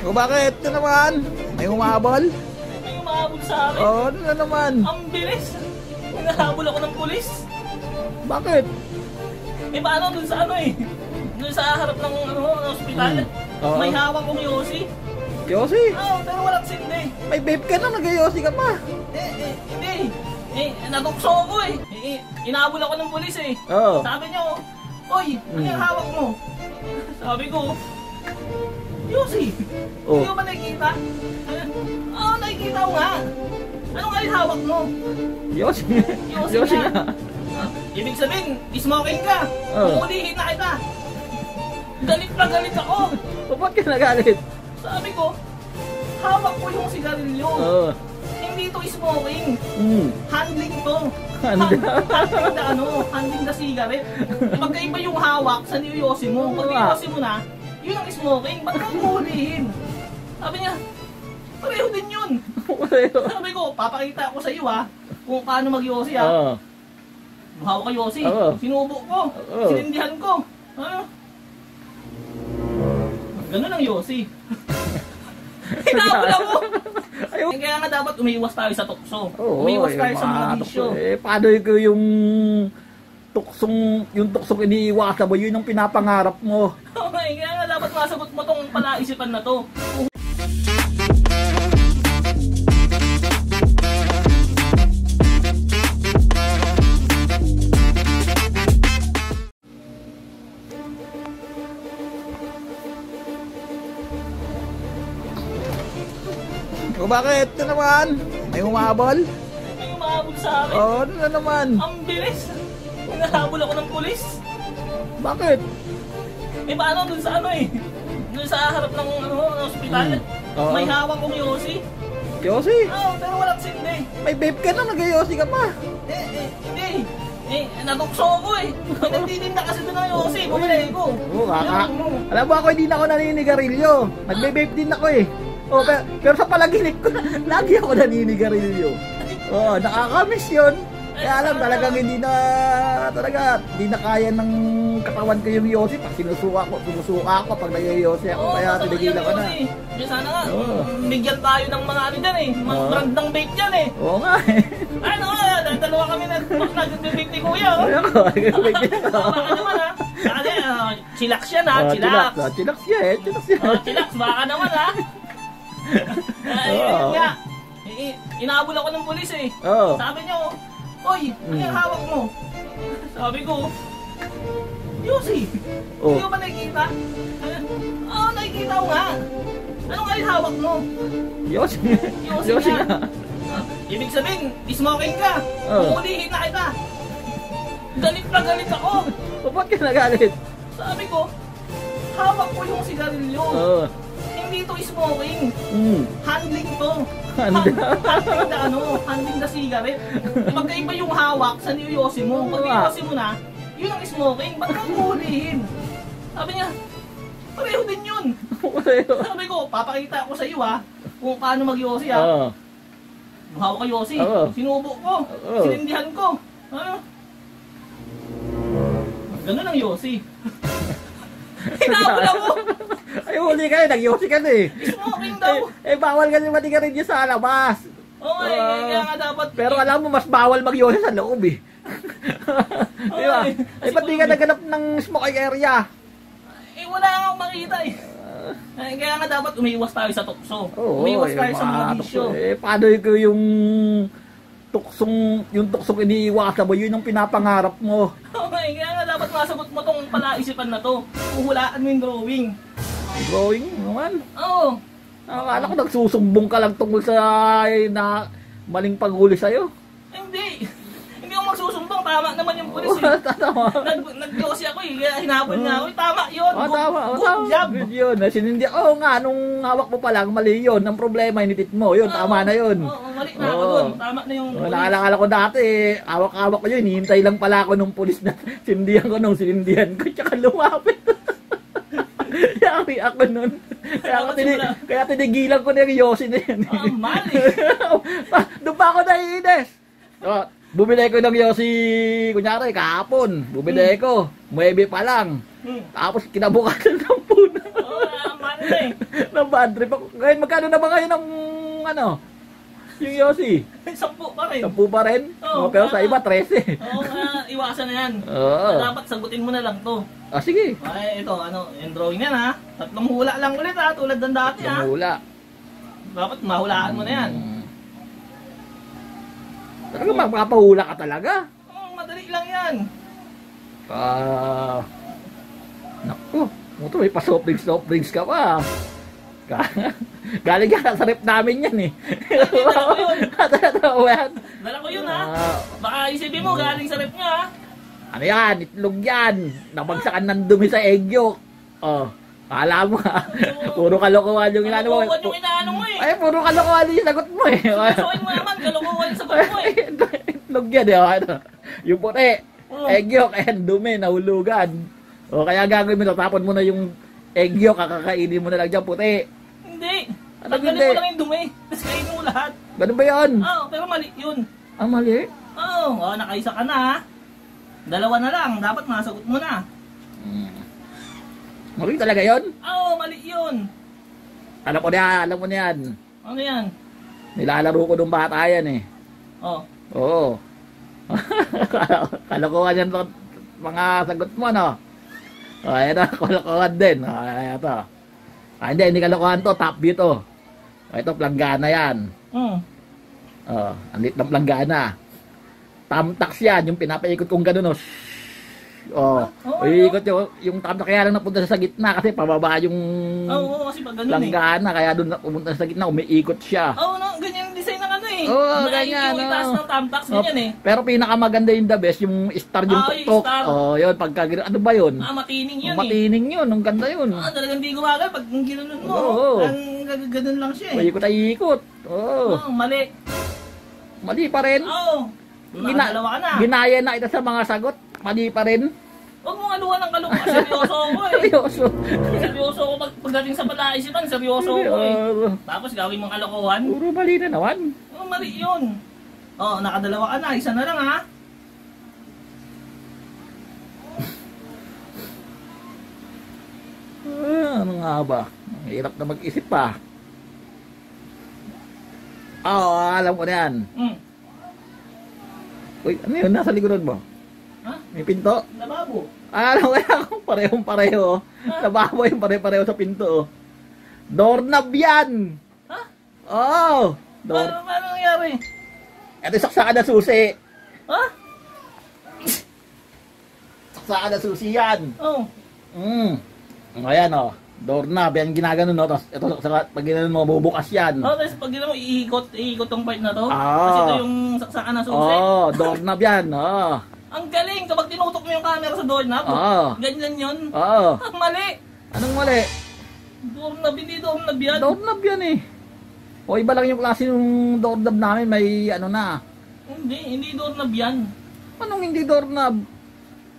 O bakit? Ito naman. May umabol? May umahabol sa akin. Oo, ano na naman? Ang bilis. Hinahabol ako ng pulis. Bakit? Eh paano dun sa ano eh? Dun sa harap ng ospital. Oo. May hawak kong Yossi. Yossi? Oo, pero walang sindi. May vape ka na, nag-Yossi ka pa. Hindi. Natukso ako eh. Inahabol ako ng pulis eh. Oo. Sabi niyo, oy, ano yung hawak mo? Sabi ko, Yossi, Oh. hindi mo ba nakikita? Oo, nakikita ko nga. Anong nga yung hawak mo? Yossi. Yossi Yossi nga. nga. Ibig sabihin, smoking ka. Oh. Uulihin na kita. Galit na galit ako. O ba't ka nagalit? Sabi ko, hawak ko yung sigarilyo. Oo. Hindi to smoking. Handling to. Handling? Handling na handling na cigarette. Magkaiba yung hawak sa niyoyosi mo. Pag niyoyosi mo na, yun ang smoking. Ba't kang hulihin? Sabi niya, pareho din yun. Pareho. Sabi ko, papakita ko sa iyo kung paano mag-yosi Oo. Hawak ka yosi. Oo. Sinubo ko. Oo. Sinindihan ko. Ganun ang yosi. Hinabol ako. Kaya nga dapat umiiwas tayo sa tukso. Umiiwas tayo sa mga bisyo. Paano yung tuksong iniiwasan mo, yun yung pinapangarap mo. Okay, kaya nga dapat masagot mo tong palaisipan na to. O bakit? Ito naman. May umabol? May umahabol sa akin. Oo, ano na naman? Ang bilis. Hinahabol ako ng pulis. Bakit? Eh paano dun sa ano eh? Dun sa harap ng ospital. Oo. May hawak kong Yossi. Yossi? Oo, pero walang sindi. May vape ka na, nag-Yossi ka pa. Hindi. Natukso ako eh. May nagtitinda kasi doon ng Yossi. Bumili ko. Oo, alam mo ako, hindi na ako naninigarilyo. Nagbe-vape din ako eh. Oh, pero sa palaginig ko, lagi ako naninigarilyo. Oh, nakakamiss yun. Kaya alam, talagang hindi na kaya ng katawan ko yung Yossi. Pag sumusuka ako pag nag-Yossi ako, kaya tinigilan ko na. Sana nga, bigyan tayo ng mga ano dyan eh, mga brand ng vape dyan eh. Oo nga eh. Ano dalawa kami nag-vape ni Kuya. Ayun ko, nag-vape din ako. Baka naman Kasi, chillax yan chillax. Chillax yan eh, chillax yan. Chillax, baka naman Ayun nga, inahabol ako ng pulis eh. Sabi niyo, oy, ano yung hawak mo? Sabi ko, Yossi, hindi mo ba nakikita? Oo, nakikita ko nga. Anong nga yung hawak mo? Yossi. Yossi nga. Ibig sabihin, smoking ka. Uulihin na kita. Galit na galit ako. O ba't ka nagalit? Sabi ko, hawak ko yung sigarilyo. Hindi to smoking. Handling to. Handling na handling na cigarette. Magkaiba yung hawak sa niyoyosi mo. Pag niyoyosi mo na, yun ang smoking. Ba't kang hulihin? Sabi niya, pareho din yun. Sabi ko, papakita ko sa iyo kung paano mag-yosi Hawak ka yosi. Sinubo ko. Sinindihan ko. Ganun ang yosi. Hinabol ako. Ay, huli ka eh, nag-Yossi ka na eh. Smoking daw. Bawal kasi matigarilyo sa labas. Oo kaya nga dapat. Pero alam mo, mas bawal mag-Yossi sa loob eh. Di ba? Ba't di ka naganap ng smoking area? Wala akong makita eh. Kaya nga dapat umiiwas tayo sa tukso. Umiiwas tayo sa mga bisyo. Paano yung tuksong iniiwasan mo, yun yung pinapangarap mo. Okay, kaya nga dapat masagot mo tong palaisipan na to. Uhulaan mo yung drawing. Drawing naman? Oo. Akala ko nagsusumbong ka lang tungkol sa maling paghuli sa'yo. Hindi. Hindi ako magsusumbong. Tama naman yung pulis eh. Tama. Nag-yosi ako eh. Hinabol nga ako. Tama yun. Good job. Good yun. Nga, nung hawak mo pa lang, mali yun. Ang problema, initit mo. Yun, tama na yun. Mali na ako dun. Tama na yung pulis. Nakakala ko dati, hawak-hawak ko yun. Hinihintay lang pala ako nung pulis na sinindihan ko. Tsaka lumapit. Yari ako nun. Kaya tinigilan ko na yung Yossi na yun. Mali. Doon pa ako naiinis. Bumili ko ng Yossi, kunyari, kahapon. Bumili ko. 9 pa lang. Tapos kinabukasan ng puna. Mali. bad trip ako. Ngayon, magkano na ba ngayon ang, ano, yung Yossi? 10 pa rin. 10 pa rin? Oo, Pero sa iba, 13. Oo, iwasan na yan. Oo. Dapat sagutin mo na lang to. Ah, sige. Ay, ito, ano, yung drawing yan ha. 3 hula lang ulit ha, tulad ng dati ha. Hula. Dapat mahulaan mo na yan. Talaga magpapahula ka talaga. Madali lang yan. Naku, ito may pa-soft drinks ka pa. Galing ka sa rep namin yan eh. Dala ko yun ha. Baka isipin mo, galing sa rep nga ha. Ano yan? Itlog yan. Nabagsakan ng dumi sa egg yolk. Oh, kala mo ha. Puro kalokohan yung inaano mo. Kalokohan yung inaano mo eh. Ay, puro kalokohan yung sagot mo eh. Susuin mo naman, kalokohan yung sagot mo eh. Itlog yan eh. Yung puti. Egg yolk, ayan, dumi, nahulugan. O kaya gagawin mo, tapon mo na yung egg yolk, kakakainin mo na lang dyan, puti. Hindi. Ano Tanggalin hindi? mo lang yung dumi. Tapos kainin mo lahat. Ganun ba yan? Oo, pero mali yun. Ah, mali? Oo, nakaisa ka na ha. 2 na lang, dapat masagot mo na. Mali talaga yun? Oo, mali yun. Alam ko na yan. Ano yan? Nilalaro ko nung bata yan eh. Oo. Oo. Kalokohan yan mga sagot mo, no? O, ayan na, kalokohan din. O, ayan ito. Ah, hindi kalokohan to, top view to. O, ito, planggana yan. O, andit ng planggana. Tamtax yan, yung pinapaikot kong gano'n, no? Iikot yung tamtax, kaya lang napunta sa gitna kasi pababa yung kasi pag ganun planggana, kaya doon pumunta sa gitna, umiikot siya. Oo, no, ganyan yung design ng ano eh. Oo, ganyan. Yung itaas ng tamtax, ganyan eh. Pero pinakamaganda yung the best, yung star yung tuktok. Yun, pagka ano ba yun? Matining yun matining yun, ang ganda yun. Talagang di gumagal pag ginunon mo. Ganun lang siya eh. Ikot. Mali. Mali pa rin. Oo. Dalawa ka na. Ginaya na ito sa mga sagot, mali pa rin. Huwag mong aluhan ng kalokohan. Seryoso ako eh. Seryoso ako pagdating sa palaisipan. Seryoso ako eh. Tapos gawin mong kalokohan. Puro mali na naman. Mali yun. Nakadalawa ka na. Isa na lang ha. Ano nga ba? Ang hirap na mag-isip pa. Alam ko na yan. Uy, ano yun? Nasa likuran mo? Ha? May pinto? Lababo. Alam ko yan. Parehong-pareho. Lababo yung pare-pareho sa pinto. Doorknob yan! Ha? Oo! Paano nangyari? Ito yung saksakan na susi. Ha? Saksakan na susi yan. Oo. Ayan o. Doorknob. Yan ginagano no. Tapos ito pag ginano mo, bubukas yan. Tapos pag ginawa mo, iikot tong part na to. Oo. Kasi ito yung saksakan na susi. Oo, doorknob yan. Oo. Ang galing! Kapag tinutok mo yung camera sa doorknob, ganyan yun. Oo. Mali! Anong mali? Doorknob, hindi doorknob yan. Doorknob yan eh. O iba lang yung klase ng doorknob namin, may ano na. Hindi doorknob yan. Anong hindi doorknob?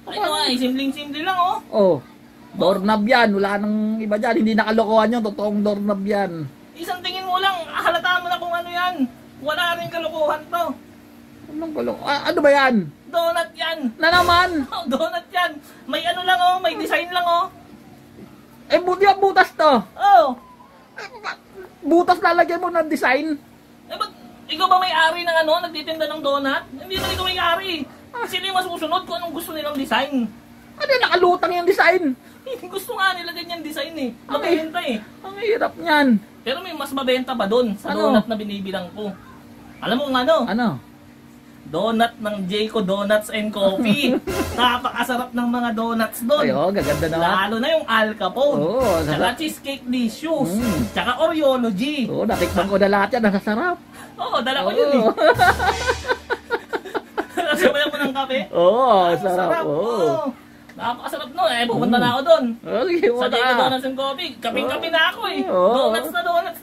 Ito ay, simpleng-simple lang oh. Oh, doorknob yan. Wala nang iba dyan. Hindi nakalokohan yun. Totoong doorknob yan. Isang tingin mo lang, halata mo na kung ano yan. Wala rin kalokohan to. Anong kalokohan? Ano ba yan? Donut yan. Na naman? Donut yan. May ano lang oh, may design lang oh. Eh, butas to. Oh. Butas lalagyan mo ng design. Eh, ba't ikaw ba may-ari ng ano, nagtitinda ng donut? Hindi naman ikaw may-ari. Sino yung masusunod kung anong gusto nilang design? Ano, nakalutang yung design. Gusto nga nila ganyan design eh. Mabenta eh. Ang hirap niyan. Pero may mas mabenta pa doon sa Ano? donut na binibilang ko. Alam mo kung ano? Ano? Donut ng Jayco Donuts and Coffee. Napakasarap ng mga donuts doon. Ay, gaganda naman. Lalo na yung Al Capone. Tsaka Cheesecake Delicious. Tsaka Oreology. Natikman ko na lahat yan. Nasasarap. Dala ko yun eh. Sabayan mo ng kape? Sarap. Napakasarap nun. Pupunta na ako doon. Sige, Sa Jayco Donuts and Coffee. Kaping-kape na ako eh. Donuts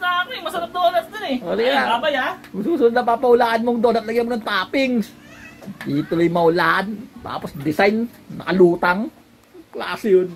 na ako eh. Masarap donuts dun eh. Kapay ha? Susunod na papaulaan mong donut, lagyan mo ng toppings. Ituloy maulaan. Tapos design, nakalutang. Klase yun.